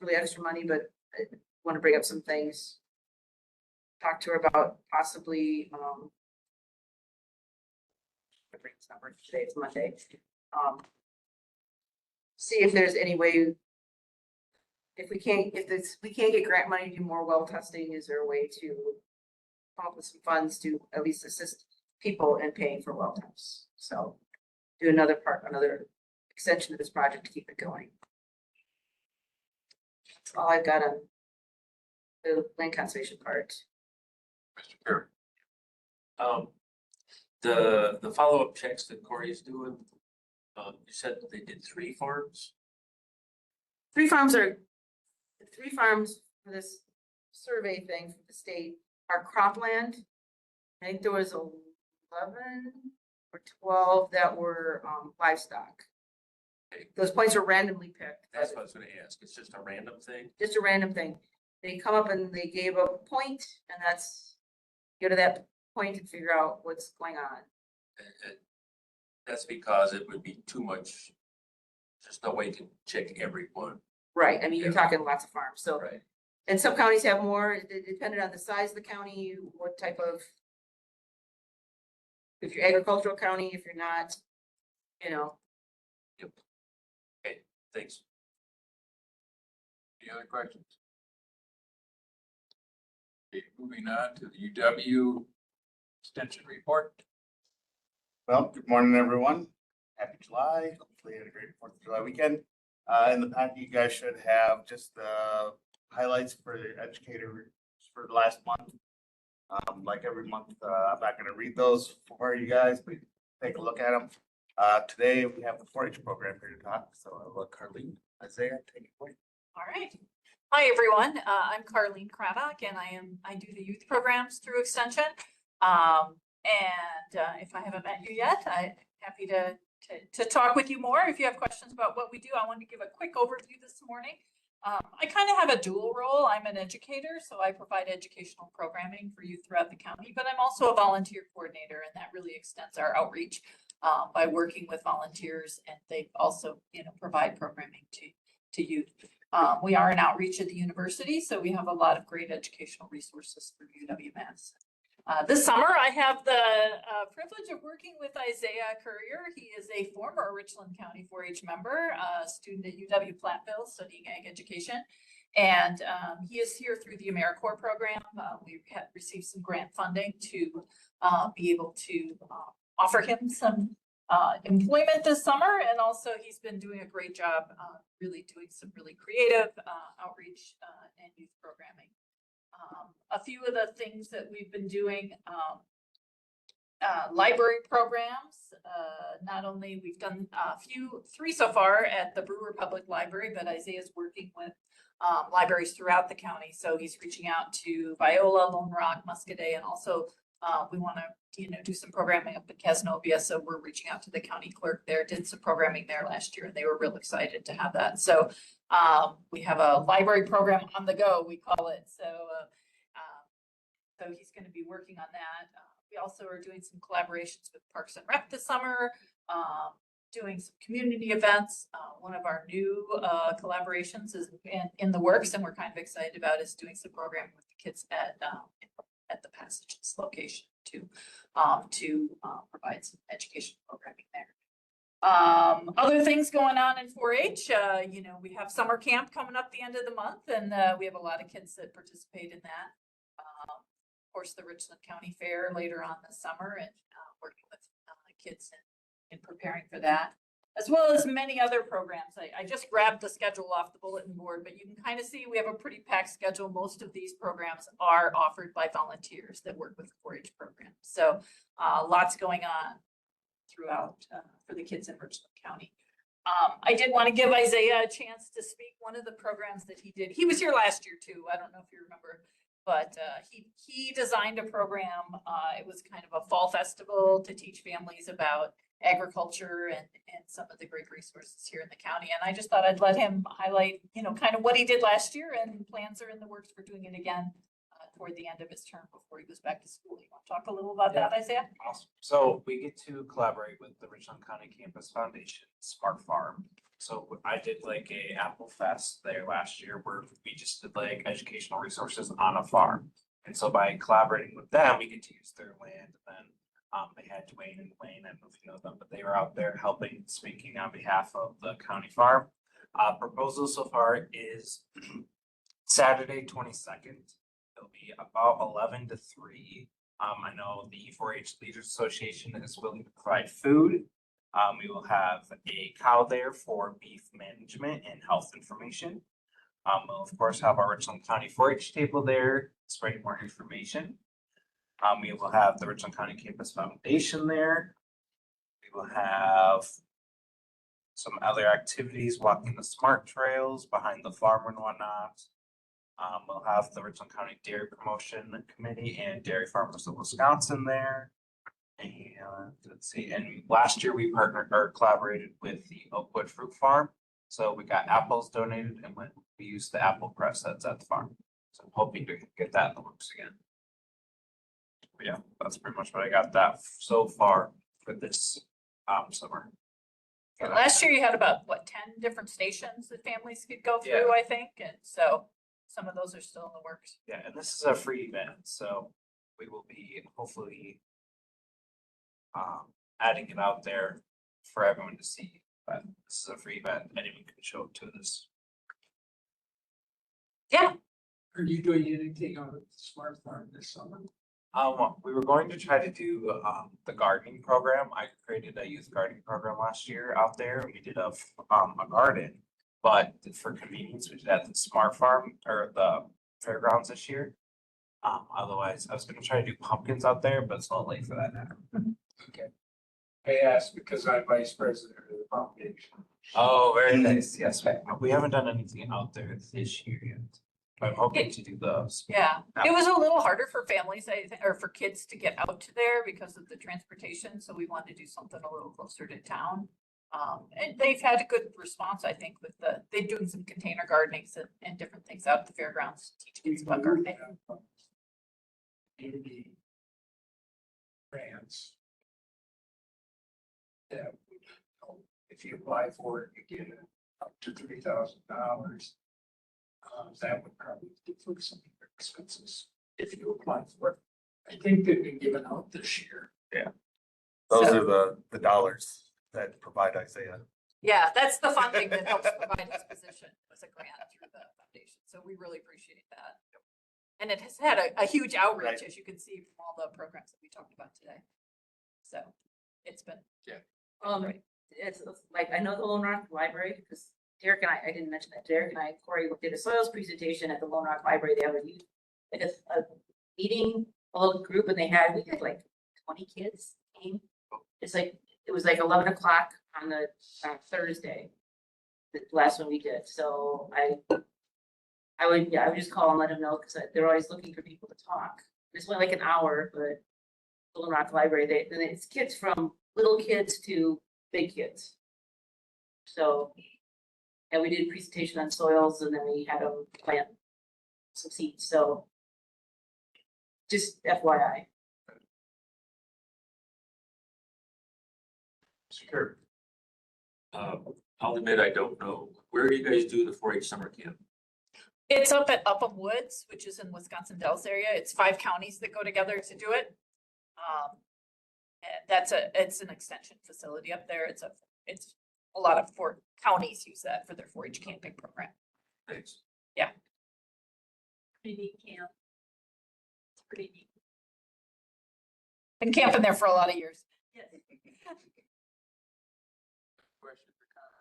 really extra money, but I want to bring up some things. Talk to her about possibly, it's not working today, it's Monday. See if there's any way, we can't get grant money to do more well testing, is there a way to come up with some funds to at least assist people in paying for well tests? So do another extension of this project to keep it going. That's all I've got on the land conservation part. Mr. Perry. The follow-up checks that Corey's doing, you said that they did 3 farms? 3 farms for this survey thing for the state are cropland. I think there was 11 or 12 that were livestock. Those points are randomly picked. That's what I was gonna ask. It's just a random thing? Just a random thing. They come up and they gave a point, and that's, go to that point and figure out what's going on. That's because it would be too much. There's no way to check every one. Right, I mean, you're talking lots of farms, so. Right. And some counties have more, depending on the size of the county, what type of. If you're agricultural county, if you're not, Thanks. Any other questions? Okay, moving on to the UW extension report. Well, good morning, everyone. Happy July. Hopefully you had a great 4th of July weekend. In the packet, you guys should have just the highlights for the educators for the last month. Like every month, I'm not gonna read those for you guys, but take a look at them. Today we have the 4-H program here to talk, so I'll let Carlene, Isaiah, take it away. All right. Hi, everyone. I'm Carlene Craddock, and I do the youth programs through Extension. If I haven't met you yet, I'm happy to talk with you more. If you have questions about what we do, I want to give a quick overview this morning. I kind of have a dual role. I'm an educator, so I provide educational programming for youth throughout the county, but I'm also a volunteer coordinator, and that really extends our outreach by working with volunteers, and they also, provide programming to youth. We are an outreach at the university, so we have a lot of great educational resources through UWMS. This summer, I have the privilege of working with Isaiah Courier. He is a former Richland County 4-H member, a student at UW Platteville studying ag education. And he is here through the AmeriCorps program. We have received some grant funding to be able to offer him some employment this summer. And also he's been doing a great job really doing some really creative outreach and youth programming. A few of the things that we've been doing, library programs. Not only we've done three so far at the Brewer Public Library, but Isaiah's working with libraries throughout the county. So he's reaching out to Viola, Lone Rock, Muscadet, and also we want to, do some programming up in Casanova. So we're reaching out to the county clerk there, did some programming there last year, and they were real excited to have that. So we have a library program on the go, we call it. So he's going to be working on that. We also are doing some collaborations with Parks and Rec this summer, doing some community events. One of our new collaborations is in the works, and we're kind of excited about is doing some programming with the kids at the Passages location to provide some education programming there. Other things going on in 4-H, we have summer camp coming up the end of the month, and we have a lot of kids that participate in that. Of course, the Richland County Fair later on this summer, and working with kids in preparing for that, as well as many other programs. I just grabbed the schedule off the bulletin board, but you can kind of see we have a pretty packed schedule. Most of these programs are offered by volunteers that work with the 4-H program. So lots going on throughout for the kids in Richland County. I did want to give Isaiah a chance to speak. One of the programs that he did, he was here last year too. I don't know if you remember, but he designed a program. It was kind of a fall festival to teach families about agriculture and some of the great resources here in the county. And I just thought I'd let him highlight, kind of what he did last year, and plans are in the works for doing it again toward the end of his term before he goes back to school. You want to talk a little about that, Isaiah? Awesome. So we get to collaborate with the Richland County Campus Foundation, Smart Farm. So I did like a Apple Fest there last year where we just did like educational resources on a farm. And so by collaborating with them, we get to use their land. And they had Dwayne and Wayne, I don't know if you know them, but they were out there helping, speaking on behalf of the county farm. Proposal so far is Saturday, 22nd. It'll be about 11 to 3. I know the 4-H Leaders Association is willing to provide food. We will have a cow there for beef management and health information. We'll of course have our Richland County 4-H table there, spreading more information. We will have the Richland County Campus Foundation there. We will have some other activities, walking the smart trails behind the farm and whatnot. We'll have the Richland County Dairy Promotion Committee and Dairy Farmers of Wisconsin there. And let's see, and last year we partnered or collaborated with the Oakwood Fruit Farm. So we got apples donated, and we used the apple press that's at the farm. So I'm hoping to get that in the works again. But yeah, that's pretty much what I got that so far for this summer. Last year you had about 10 different stations that families could go through, I think, and so some of those are still in the works. Yeah, and this is a free event, so we will be hopefully adding it out there for everyone to see. But this is a free event, anyone can show up to this. Yeah. Are you doing anything on the Smart Farm this summer? We were going to try to do the gardening program. I created a youth gardening program last year out there, and we did a garden. But for convenience, we did at the Smart Farm or the fairgrounds this year. Otherwise, I was going to try to do pumpkins out there, but it's a little late for that now. Okay. I asked because I'm vice president of the foundation. Oh, very nice. Yes, we haven't done anything out there this year yet. I'm hoping to do those. Yeah, it was a little harder for families, I think, or for kids to get out to there because of the transportation. So we wanted to do something a little closer to town. And they've had a good response, I think, with they're doing some container gardenings and different things out at the fairgrounds, to teach kids about gardening. Community grants. That would, if you apply for it, you get up to $3,000. That would probably defer some of your expenses if you apply for it. I think they've been given out this year. Those So- are the dollars that provide Isaiah. Yeah, that's the funding that helps provide this position, was a grant through the foundation, so we really appreciate that. And it has had a huge outreach, Right. as you can see from all the programs that we talked about today. So it's been. Right. It's like, I know the Lone Rock Library, because Derek and I didn't mention that, Derek and I, Corey did a soils presentation at the Lone Rock Library. They have a meeting, a little group, and we had like 20 kids came. It's like, it was like 11 o'clock on the Thursday, the last one we did. So I would just call and let them know, because they're always looking for people to talk. It's only like an hour, but Little Rock Library, and it's kids from little kids to big kids. So, and we did a presentation on soils, and then we had them plant some seeds. So just FYI. Sure. I'll admit I don't know. Where do you guys do the 4-H summer camp? It's up at Upham Woods, which is in Wisconsin Dells area. It's 5 counties that go together to do it. And it's an extension facility up there. It's a lot of 4 counties use that for their 4-H camping program. Thanks. Pretty neat camp. It's pretty neat. Been camping there for a lot of years. Yes. Question or comment?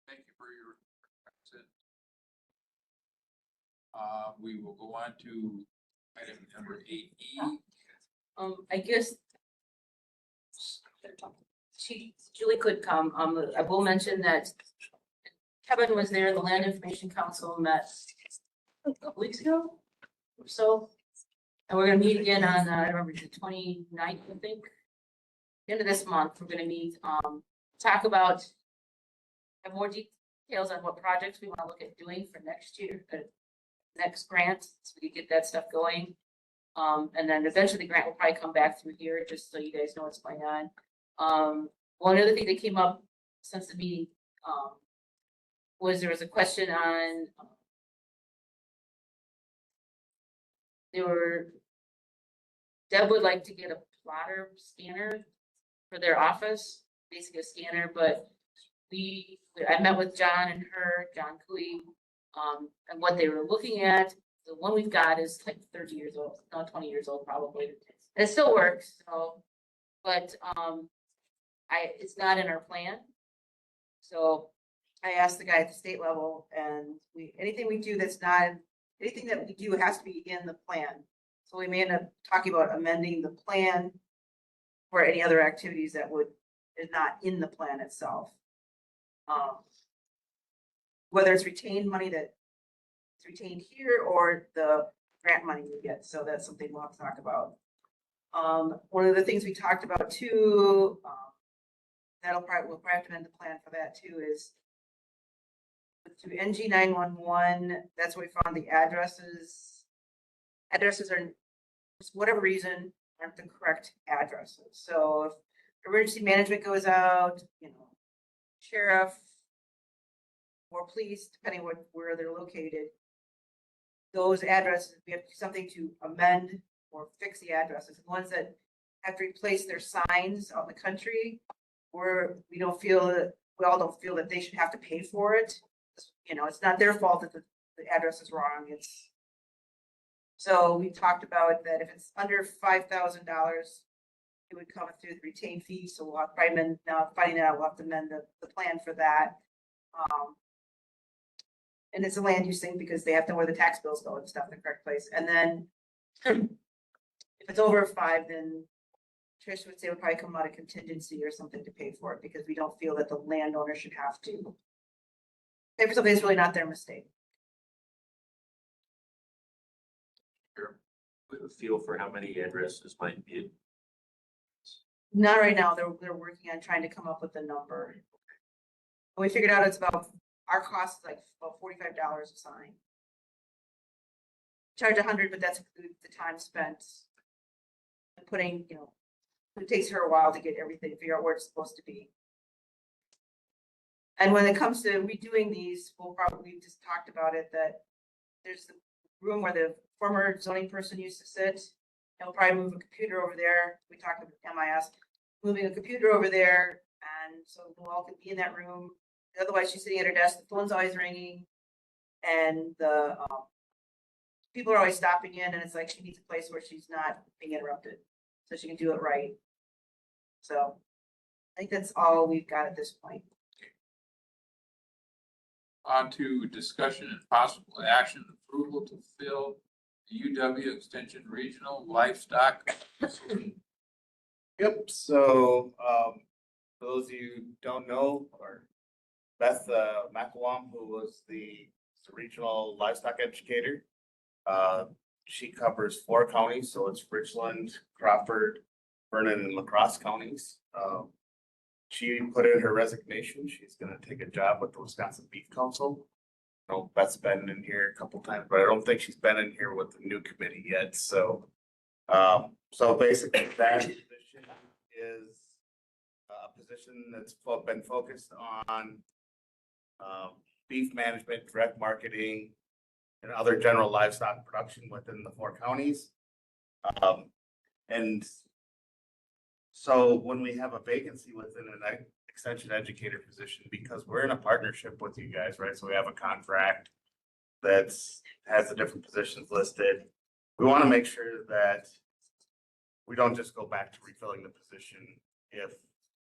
Thank you for your present. We will go on to item number 8E. I guess Julie could come. I will mention that Kevin was there. The Land Information Council met a couple weeks ago or so. And we're gonna meet again on, I remember the 29th, I think. End of this month, we're gonna meet, talk about, have more details on what projects we wanna look at doing for next year, the next grant, so we can get that stuff going. And then eventually the grant will probably come back through here, just so you guys know what's going on. One other thing that came up since the meeting, was there was a question on, Deb would like to get a plotter scanner for their office, basically a scanner, but I met with John and her, John Cooey, and what they were looking at. The one we've got is like 30 years old, not 20 years old probably. It still works, so, but it's not in our plan. So I asked the guy at the state level, and anything we do that's not, anything that we do has to be in the plan. So we may end up talking about amending the plan for any other activities that is not in the plan itself. Whether it's retained money that is retained here or the grant money we get. So that's something we'll have to talk about. One of the things we talked about too, we'll probably have to amend the plan for that too, is to NG 911, that's where we found the addresses. Addresses are, for whatever reason, aren't the correct addresses. So if emergency management goes out, sheriff or police, depending on where they're located, those addresses, we have to do something to amend or fix the addresses. The ones that have to replace their signs out in the country, where we all don't feel that they should have to pay for it. It's not their fault that the address is wrong. So we talked about that if it's under $5,000, it would come through the retained fee. So we'll have probably now finding that out, we'll have to amend the plan for that. And it's a land use thing because they have to know where the tax bills go and stuff in the correct place. And then if it's over 5, then Trish would say it would probably come out of contingency or something to pay for it, because we don't feel that the landowner should have to pay for something that's really not their mistake. Sure. We have a feel for how many addresses might be. Not right now, they're working on trying to come up with a number. We figured out it's about, our cost is like about $45 a sign. Charge 100, but that's include the time spent. And putting, you know, it takes her a while to get everything, figure out where it's supposed to be. And when it comes to redoing these, we'll probably, we just talked about it, that there's the room where the former zoning person used to sit. And we'll probably move a computer over there. We talked about MIS, moving a computer over there. And so we all could be in that room. Otherwise, she's sitting at her desk, the phone's always ringing. And the people are always stopping in, and it's like she needs a place where she's not being interrupted, so she can do it right. So I think that's all we've got at this point. On to discussion and possible action, approval to fill the UW Extension Regional Livestock. Yep, so, for those of you who don't know, or Beth, McElwain, who was the regional livestock educator. She covers 4 counties, so it's Richland, Crawford, Vernon, and La Crosse counties. She put in her resignation. She's gonna take a job with the Wisconsin Beef Council. I know Beth's been in here a couple times, but I don't think she's been in here with the new committee yet, so. So basically that position is a position that's been focused on beef management, direct marketing, and other general livestock production within the 4 counties. And so when we have a vacancy within an extension educator position, because we're in a partnership with you guys, right? So we have a contract that has the different positions listed. We want to make sure that we don't just go back to refilling the position if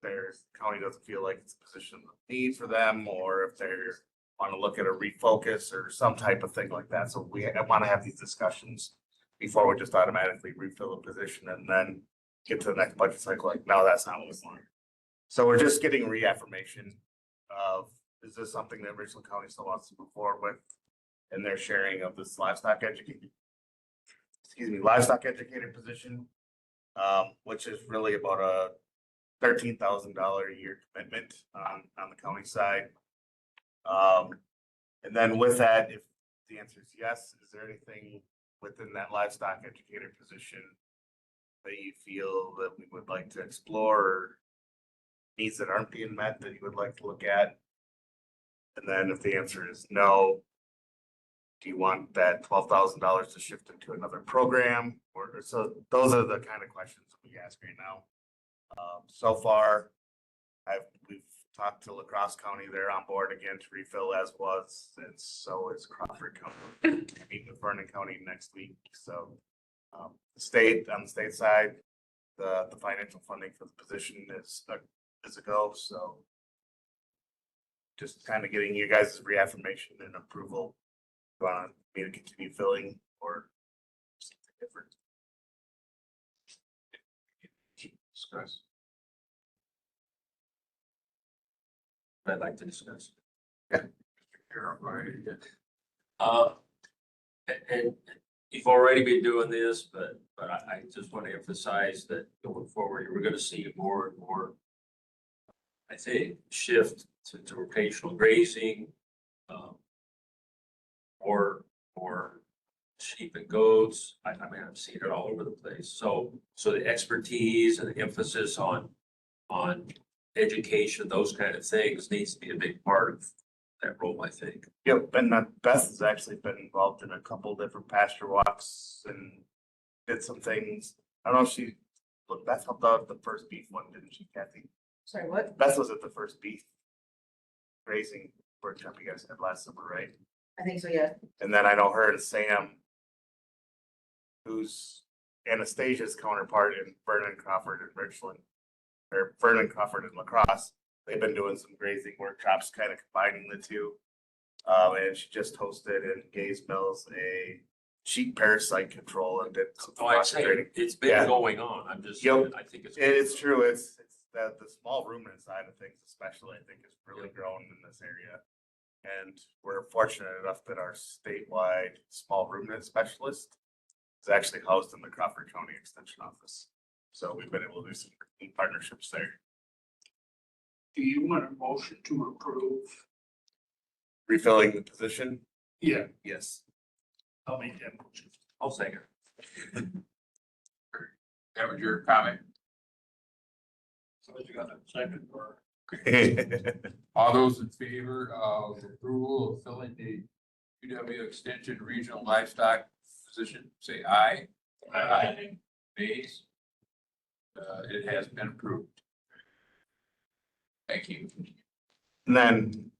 their county doesn't feel like it's a position of need for them, or if they're want to look at a refocus or some type of thing like that. So we want to have these discussions before we just automatically refill a position and then get to the next budget cycle. Like, no, that's not what we want. So we're just getting reaffirmation of, is this something that Richland County still wants to move forward with in their sharing of this livestock educator position, which is really about a $13,000 a year commitment on the county side. And then with that, if the answer is yes, is there anything within that livestock educator position that you feel that we would like to explore, or needs that aren't being met that you would like to look at? And then if the answer is no, do you want that $12,000 to shift into another program? Or so those are the kind of questions that we ask right now. So far, we've talked to La Crosse County. They're on board again to refill as was, and so is Crawford County. Meeting with Vernon County next week. So on the state side, the financial funding for the position is a go. So just kind of getting you guys' reaffirmation and approval. Want me to continue filling or something different? Discuss. I'd like to discuss. Yeah. And you've already been doing this, but I just want to emphasize that going forward, we're gonna see more and more, I think, shift to rotational grazing, or sheep and goats. I mean, I've seen it all over the place. So the expertise and the emphasis on education, those kind of things needs to be a big part of that role, I think. Yep, and Beth has actually been involved in a couple different pasture walks and did some things. I don't know if Beth helped out at the first beef one, didn't she, Kathy? Sorry, what? Beth was at the first beef grazing workshop you guys had last summer, right? I think so, yeah. And then I know her and Sam, who's Anastasia's counterpart in Vernon, Crawford, and Richland, or Vernon, Crawford, and La Crosse. They've been doing some grazing workshops, kind of combining the two. And she just hosted in Gays Mills a sheep parasite control and did some Oh, I say, training. it's been Yeah. going on. I'm just, Yep. I think it's. It's true. It's that the small ruminant side of things, especially, I think, is really grown in this area. And we're fortunate enough that our statewide small ruminant specialist is actually housed in the Crawford County Extension Office. So we've been able to do some neat partnerships there. Do you want a motion to approve? Refilling the position? Yeah, Yes. I'll make that motion. I'll second. That was your comment. So you got a second or? All those in favor of approval of filling the UW Extension Regional Livestock position, say aye. Aye. Nays? It has been approved. Thank you. And then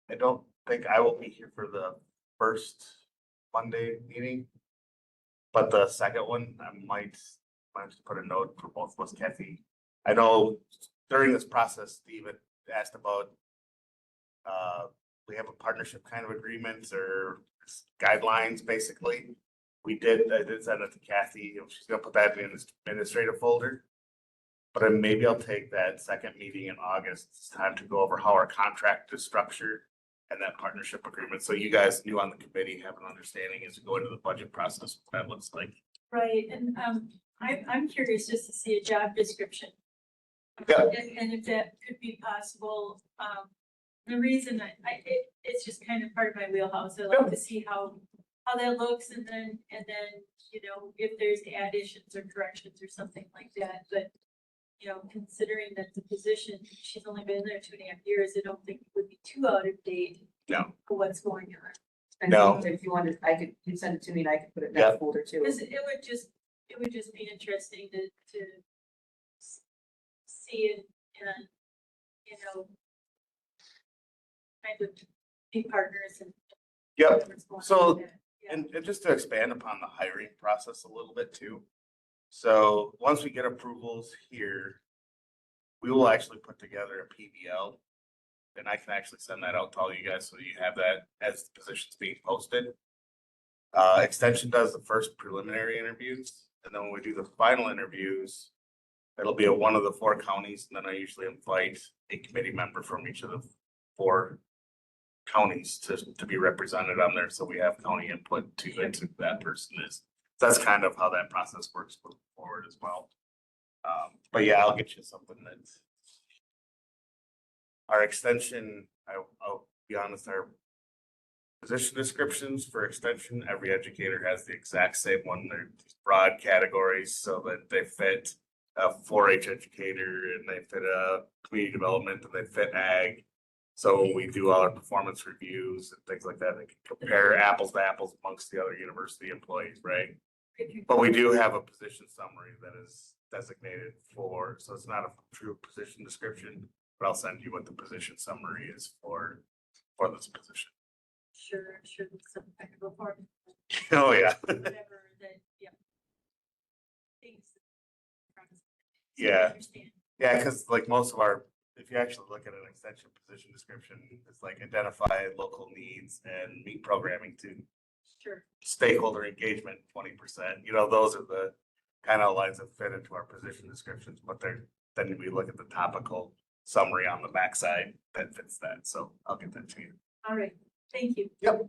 I don't think I will be here for the first Monday meeting. But the second one, I might have to put a note for both of us, Kathy. I know during this process, Steve had asked about we have a partnership kind of agreement or guidelines, basically. I did send it to Kathy, she's gonna put that in the administrative folder. But then maybe I'll take that second meeting in August, it's time to go over how our contract is structured and that partnership agreement, so you guys new on the committee have an understanding as we go into the budget process, what that looks like. Right, and I'm curious just to see a job description. Yeah. And if that could be possible, the reason it's just kind of part of my wheelhouse. I like to see how that looks and then, you know, if there's additions or corrections or something like that, but you know, considering that the position, she's only been there 2.5 years, I don't think it would be too out of date. No. For what's going on. And No. If you wanted, you'd send it to me and I could put it in Yeah. that folder too. Because it would just be interesting to see it and, you know, kind of be partners and. Yep. what's going on So, with that. Yeah. And just to expand upon the hiring process a little bit too. So once we get approvals here, we will actually put together a PBL. And I can actually send that out to all you guys so you have that as the position's being posted. Extension does the first preliminary interviews, and then when we do the final interviews, it'll be at one of the 4 counties, and then I usually invite a committee member from each of the 4 counties to be represented on there, so we have county input to into who that person is. That's kind of how that process works moving forward as well. But yeah, I'll get you something that's our extension, I'll be honest, our position descriptions for extension, every educator has the exact same one. They're broad categories so that they fit a 4-H educator and they fit a community development and they fit ag. So when we do all our performance reviews and things like that, they can compare apples to apples amongst the other university employees, right? But we do have a position summary that is designated for, so it's not a true position description, but I'll send you what the position summary is for this position. Sure, that's something I could look for. Oh, yeah. Whatever that, yeah. Things. Yeah. Understand. Yeah, because like most of our, if you actually look at an extension position description, it's like identify local needs and meet programming to Sure. stakeholder engagement 20%. You know, those are the kind of lines that fit into our position descriptions, but then we look at the topical summary on the backside that fits that. So I'll get that to you. All right, thank you. Yep.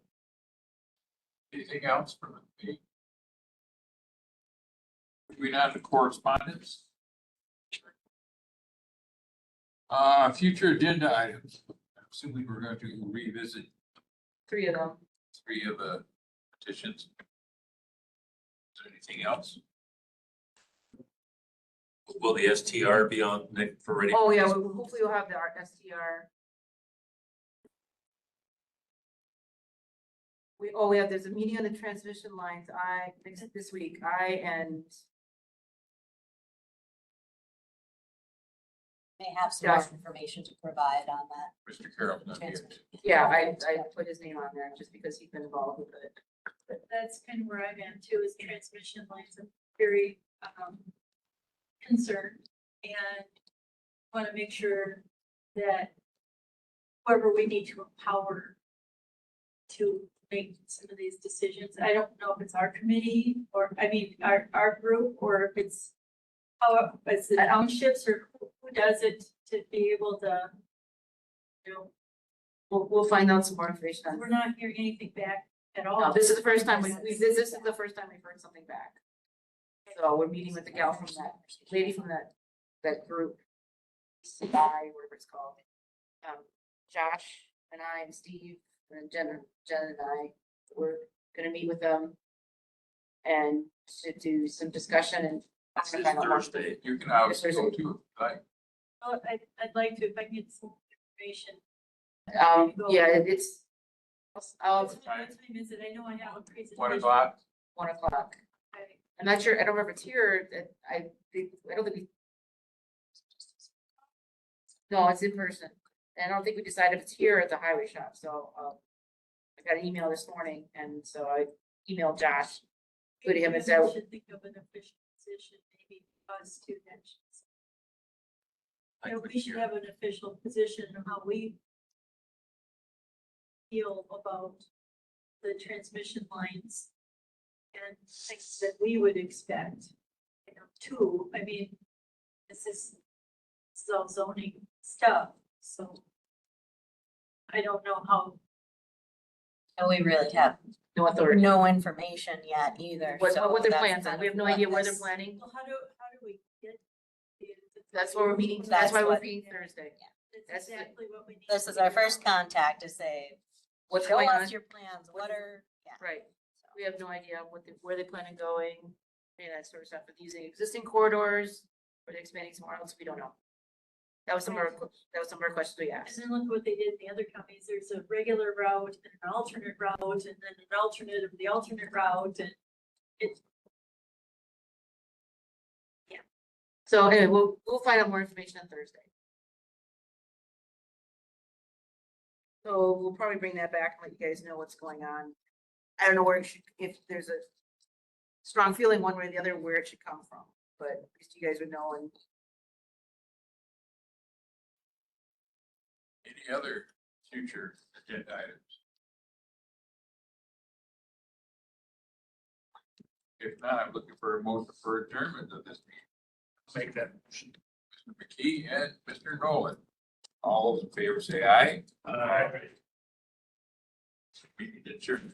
Anything else from the meeting? Moving on to correspondence. Future agenda items. I'm assuming we're going to revisit 3 of them. 3 of the petitions. Is there anything else? Will the STR be on for ready? Oh, yeah, hopefully we'll have the STR. There's a meeting on the transmission lines, this week, May have some Yeah. more information to provide on that. Mr. Carroll's not here. transmission. yeah, I put his name on there just because he's been involved with it. That's kind of where I'm at too, is transmission lines. I'm very concerned and want to make sure that whoever we need to empower to make some of these decisions. I don't know if it's our committee or, our group, or if it's the townships or who does it to be able to, you know, We'll find out some more information on. we're not hearing anything back at all. No, this is the first time this is the first time we've heard something back. So we're meeting with the gal from that, lady from that group. CI, whatever it's called. Josh and I and Steve and Jen and I, we're gonna meet with them. And to do some discussion and. This is Thursday. You can obviously go to, like, Well, I'd like to, if I can get some information. Yeah, it's. I'll, What time is it? I know I have a presentation. 1 o'clock. 1 o'clock. Okay. I'm not sure, I don't remember if it's here, I don't think we. No, it's in person, and I don't think we decided if it's here at the highway shop, so, I got an email this morning, and so I emailed Josh. Put him as Maybe we out, should think of an official position, maybe us two mentions. You know, we should have an official position on how we feel about the transmission lines and things that we would expect. You know, too, I mean, this is all zoning stuff, so I don't know how. And we really have no authority. no information yet either. What so their that's plans are, kind we have of no what idea where they're this- planning, Well, how do we get? that's why we're meeting, That's that's why we're what- meeting Thursday. That's That's the- exactly what we need. This to is our figure first out. contact to say, What's show going on, us your plans, what are, yeah. right, we have no idea where they plan on going, any of that sort of stuff, with using existing corridors, or they're expanding somewhere else, we don't know. That was some of our questions we asked. And then look what they did in the other counties. There's a regular route and an alternate route and then an alternate of the alternate route and it's. So anyway, we'll find out more information on Thursday. So we'll probably bring that back and let you guys know what's going on. I don't know where it should, if there's a strong feeling one way or the other, where it should come from, but at least you guys would know. And any other future agenda items? If not, I'm looking for a motion for adjournment of this meeting. Make that motion. Mr. McKee and Mr. Nolan. All those in favor say aye. Aye. Meeting adjourned.